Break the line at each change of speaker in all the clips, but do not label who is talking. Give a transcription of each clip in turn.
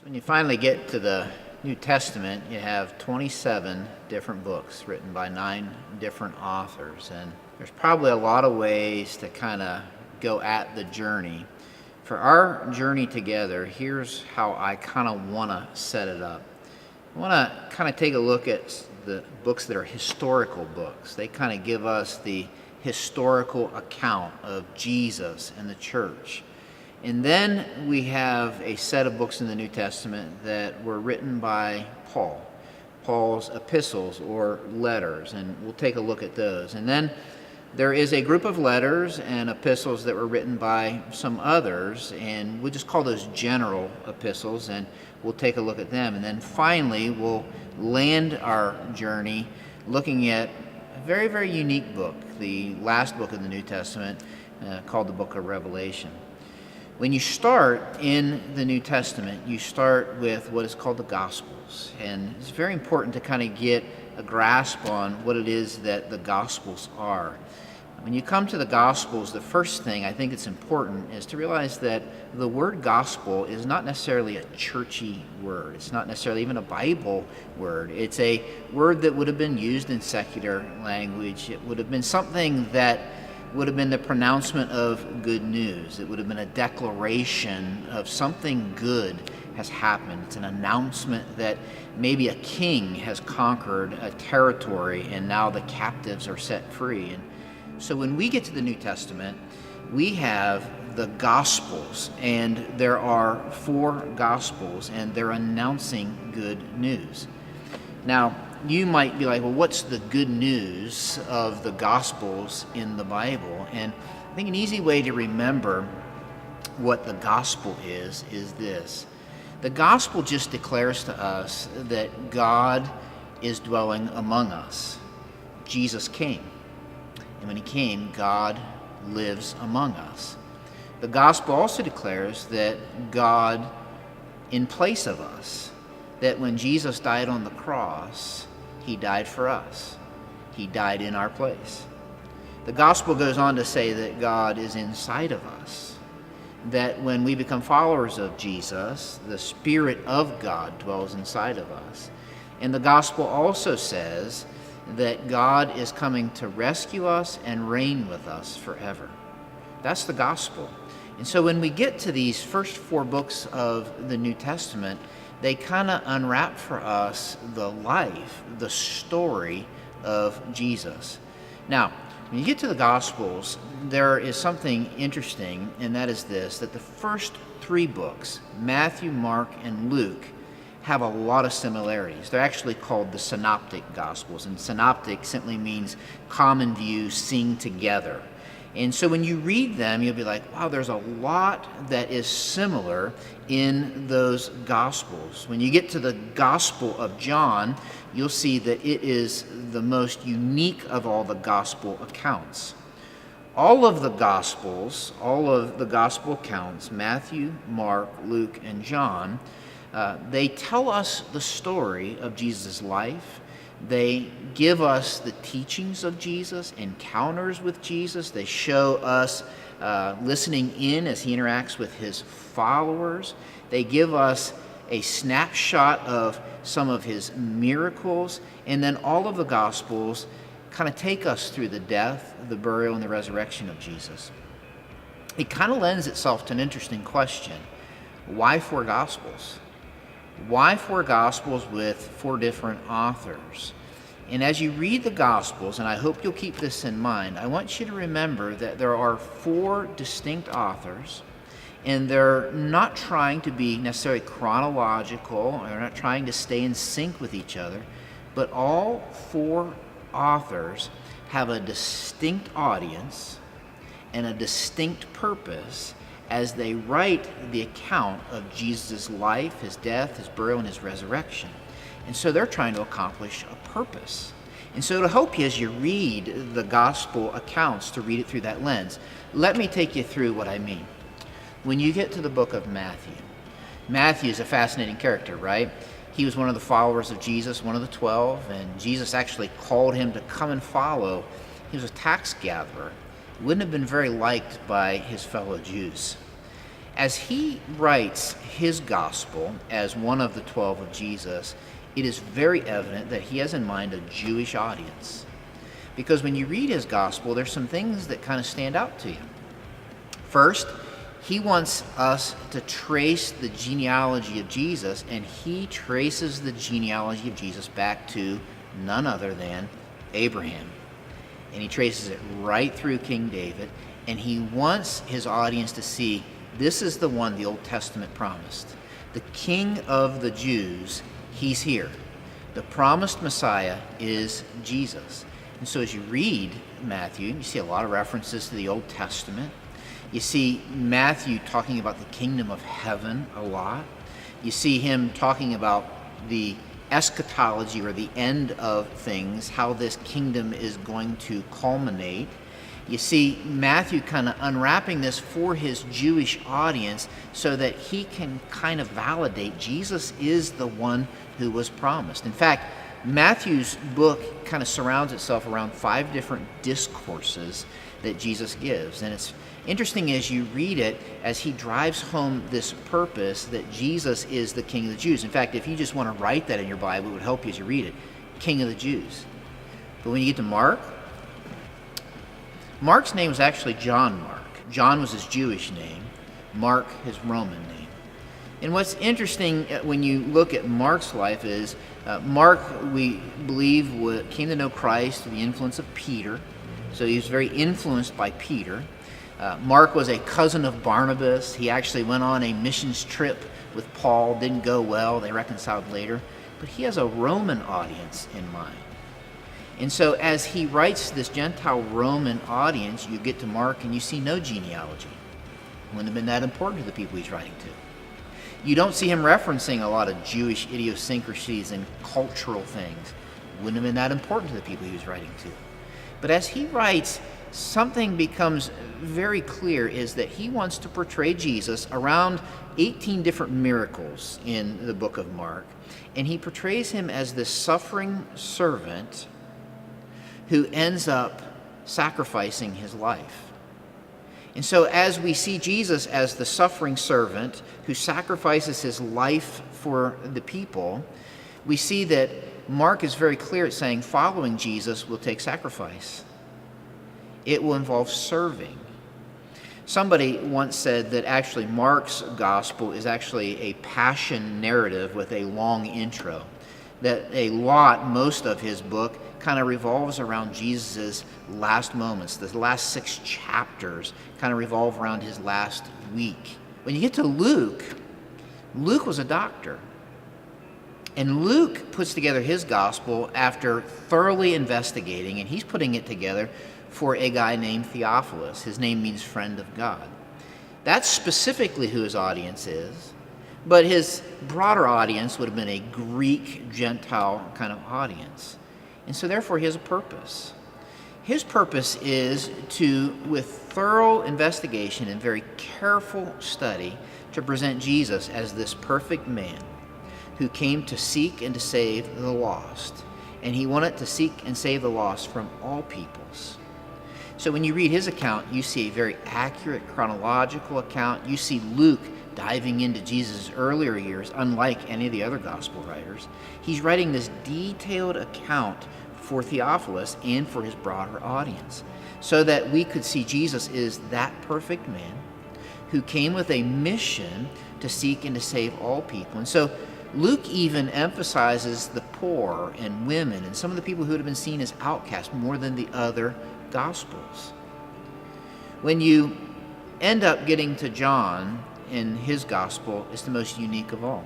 When you finally get to the New Testament, you have 27 different books written by 9 different authors, and there's probably a lot of ways to kind of go at the journey. For our journey together, here's how I kind of want to set it up. I want to kind of take a look at the books that are historical books. They kind of give us the historical account of Jesus and the church. And then we have a set of books in the New Testament that were written by Paul's epistles or letters, and we'll take a look at those. And then there is a group of letters and epistles that were written by some others, and we'll just call those general epistles, and we'll take a look at them. And then finally, we'll land our journey looking at a very, very unique book, the last book of the New Testament, called the Book of Revelation. When you start in the New Testament, you start with what is called the Gospels. And it's very important to kind of get a grasp on what it is that the Gospels are. When you come to the Gospels, the first thing I think it's important is to realize that the word gospel is not necessarily a churchy word. It's not necessarily even a Bible word. It's a word that would have been used in secular language. It would have been something that would have been the pronouncement of good news. It would have been a declaration of something good has happened. It's an announcement that maybe a king has conquered a territory and now the captives are set free. And so when we get to the New Testament, we have the Gospels, and there are 4 Gospels, and they're announcing good news. Now, you might be like, well, what's the good news of the Gospels in the Bible? And I think an easy way to remember what the gospel is this. The gospel just declares to us that God is dwelling among us. Jesus came. And when he came, God lives among us. The gospel also declares that God in place of us, that when Jesus died on the cross, he died for us. He died in our place. The gospel goes on to say that God is inside of us, that when we become followers of Jesus, the Spirit of God dwells inside of us. And the gospel also says that God is coming to rescue us and reign with us forever. That's the gospel. And so when we get to these first 4 books of the New Testament, they kind of unwrap for us the life, the story of Jesus. Now, when you get to the Gospels, there is something interesting, and that is this, that the first 3 books, Matthew, Mark, and Luke, have a lot of similarities. They're actually called the Synoptic Gospels, and synoptic simply means common view, seen together. And so when you read them, you'll be like, wow, there's a lot that is similar in those Gospels. When you get to the Gospel of John, you'll see that it is the most unique of all the Gospel accounts. All of the Gospels, all of the Gospel accounts, Matthew, Mark, Luke, and John, they tell us the story of Jesus' life. They give us the teachings of Jesus, encounters with Jesus. They show us listening in as he interacts with his followers. They give us a snapshot of some of his miracles. And then all of the Gospels kind of take us through the death, the burial, and the resurrection of Jesus. It kind of lends itself to an interesting question. Why 4 Gospels? Why 4 Gospels with 4 different authors? And as you read the Gospels, and I hope you'll keep this in mind, I want you to remember that there are 4 distinct authors, and they're not trying to be necessarily chronological, they're not trying to stay in sync with each other, but all 4 authors have a distinct audience and a distinct purpose as they write the account of Jesus' life, his death, his burial, and his resurrection. And so they're trying to accomplish a purpose. And so it'll help you as you read the gospel accounts to read it through that lens. Let me take you through what I mean. When you get to the book of Matthew, Matthew is a fascinating character, right? He was one of the followers of Jesus, one of the 12, and Jesus actually called him to come and follow. He was a tax gatherer. Wouldn't have been very liked by his fellow Jews. As he writes his gospel as one of the 12 of Jesus, it is very evident that he has in mind a Jewish audience. Because when you read his gospel, there's some things that kind of stand out to you. First, he wants us to trace the genealogy of Jesus, and he traces the genealogy of Jesus back to none other than Abraham. And he traces it right through King David, and he wants his audience to see this is the one the Old Testament promised. The King of the Jews, he's here. The promised Messiah is Jesus. And so as you read Matthew, you see a lot of references to the Old Testament. You see Matthew talking about the kingdom of heaven a lot. You see him talking about the eschatology, or the end of things, how this kingdom is going to culminate. You see Matthew kind of unwrapping this for his Jewish audience so that he can kind of validate Jesus is the one who was promised. In fact, Matthew's book kind of surrounds itself around 5 different discourses that Jesus gives. And it's interesting as you read it, as he drives home this purpose that Jesus is the King of the Jews. In fact, if you just want to write that in your Bible, it would help you as you read it. King of the Jews. But when you get to Mark, Mark's name was actually John Mark. John was his Jewish name. Mark his Roman name. And what's interesting when you look at Mark's life is Mark, we believe, came to know Christ through the influence of Peter. So he was very influenced by Peter. Mark was a cousin of Barnabas. He actually went on a missions trip with Paul. Didn't go well. They reconciled later. But he has a Roman audience in mind. And so as he writes this Gentile Roman audience, you get to Mark and you see no genealogy. It wouldn't have been that important to the people he's writing to. You don't see him referencing a lot of Jewish idiosyncrasies and cultural things. It wouldn't have been that important to the people he was writing to. But as he writes, something becomes very clear, is that he wants to portray Jesus around 18 different miracles in the book of Mark. And he portrays him as this suffering servant who ends up sacrificing his life. And so as we see Jesus as the suffering servant who sacrifices his life for the people, we see that Mark is very clear at saying following Jesus will take sacrifice. It will involve serving. Somebody once said that actually Mark's gospel is actually a passion narrative with a long intro. That most of his book kind of revolves around Jesus' last moments. The last 6 chapters kind of revolve around his last week. When you get to Luke, Luke was a doctor. And Luke puts together his gospel after thoroughly investigating, and he's putting it together for a guy named Theophilus. His name means friend of God. That's specifically who his audience is. But his broader audience would have been a Greek, Gentile kind of audience. And so therefore he has a purpose. His purpose is to, with thorough investigation and very careful study, to present Jesus as this perfect man who came to seek and to save the lost. And he wanted to seek and save the lost from all peoples. So when you read his account, you see a very accurate chronological account. You see Luke diving into Jesus' earlier years, unlike any of the other gospel writers. He's writing this detailed account for Theophilus and for his broader audience, so that we could see Jesus is that perfect man who came with a mission to seek and to save all people. And so Luke even emphasizes the poor and women and some of the people who would have been seen as outcasts more than the other Gospels. When you end up getting to John, in his Gospel, it's the most unique of all.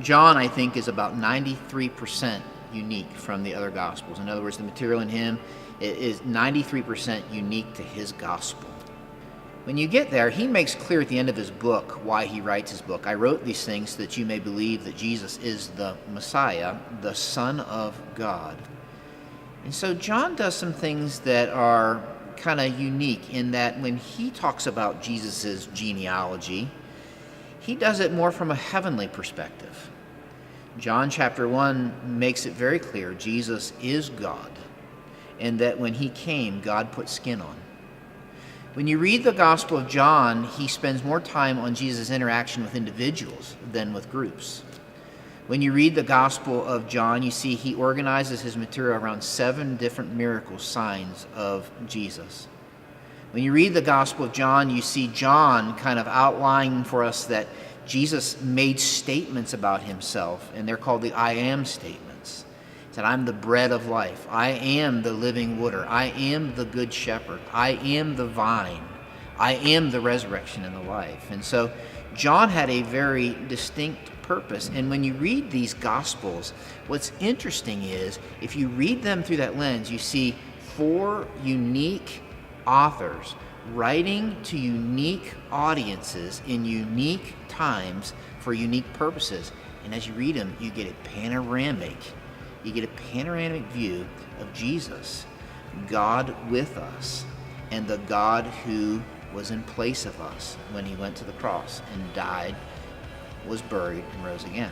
John, I think, is about 93% unique from the other Gospels. In other words, the material in him is 93% unique to his Gospel. When you get there, he makes clear at the end of his book why he writes his book. I wrote these things so that you may believe that Jesus is the Messiah, the Son of God. And so John does some things that are kind of unique in that when he talks about Jesus' genealogy, he does it more from a heavenly perspective. John chapter 1 makes it very clear Jesus is God, and that when he came, God put skin on. When you read the Gospel of John, he spends more time on Jesus' interaction with individuals than with groups. When you read the Gospel of John, you see he organizes his material around 7 different miracle signs of Jesus. When you read the Gospel of John, you see John kind of outlining for us that Jesus made statements about himself, and they're called the I am statements. He said, I'm the bread of life. I am the living water. I am the good shepherd. I am the vine. I am the resurrection and the life. And so John had a very distinct purpose. And when you read these Gospels, what's interesting is if you read them through that lens, you see 4 unique authors writing to unique audiences in unique times for unique purposes. And as you read them, you get a panoramic view of Jesus, God with us, and the God who was in place of us when he went to the cross and died, was buried, and rose again.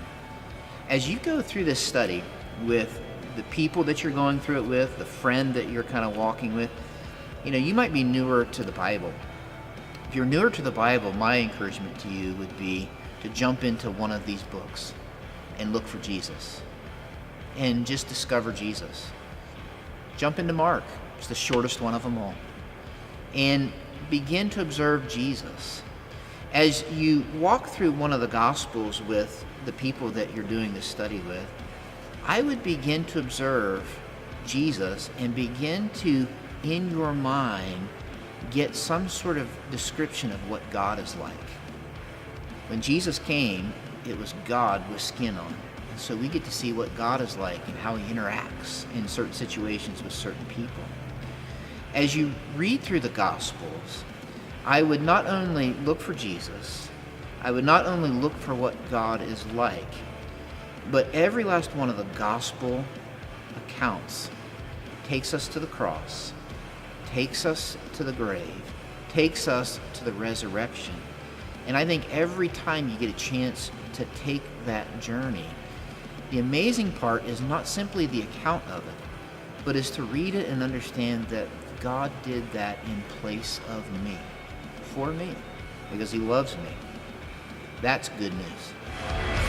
As you go through this study with the people that you're going through it with, the friend that you're kind of walking with, you might be newer to the Bible. If you're newer to the Bible, my encouragement to you would be to jump into one of these books and look for Jesus and just discover Jesus. Jump into Mark. It's the shortest one of them all. And begin to observe Jesus. As you walk through one of the Gospels with the people that you're doing this study with, I would begin to observe Jesus and begin to, in your mind, get some sort of description of what God is like. When Jesus came, it was God with skin on. And so we get to see what God is like and how he interacts in certain situations with certain people. As you read through the Gospels, I would not only look for Jesus, I would not only look for what God is like, but every last one of the Gospel accounts takes us to the cross, takes us to the grave, takes us to the resurrection. And I think every time you get a chance to take that journey, the amazing part is not simply the account of it, but is to read it and understand that God did that in place of me, for me, because he loves me. That's good news.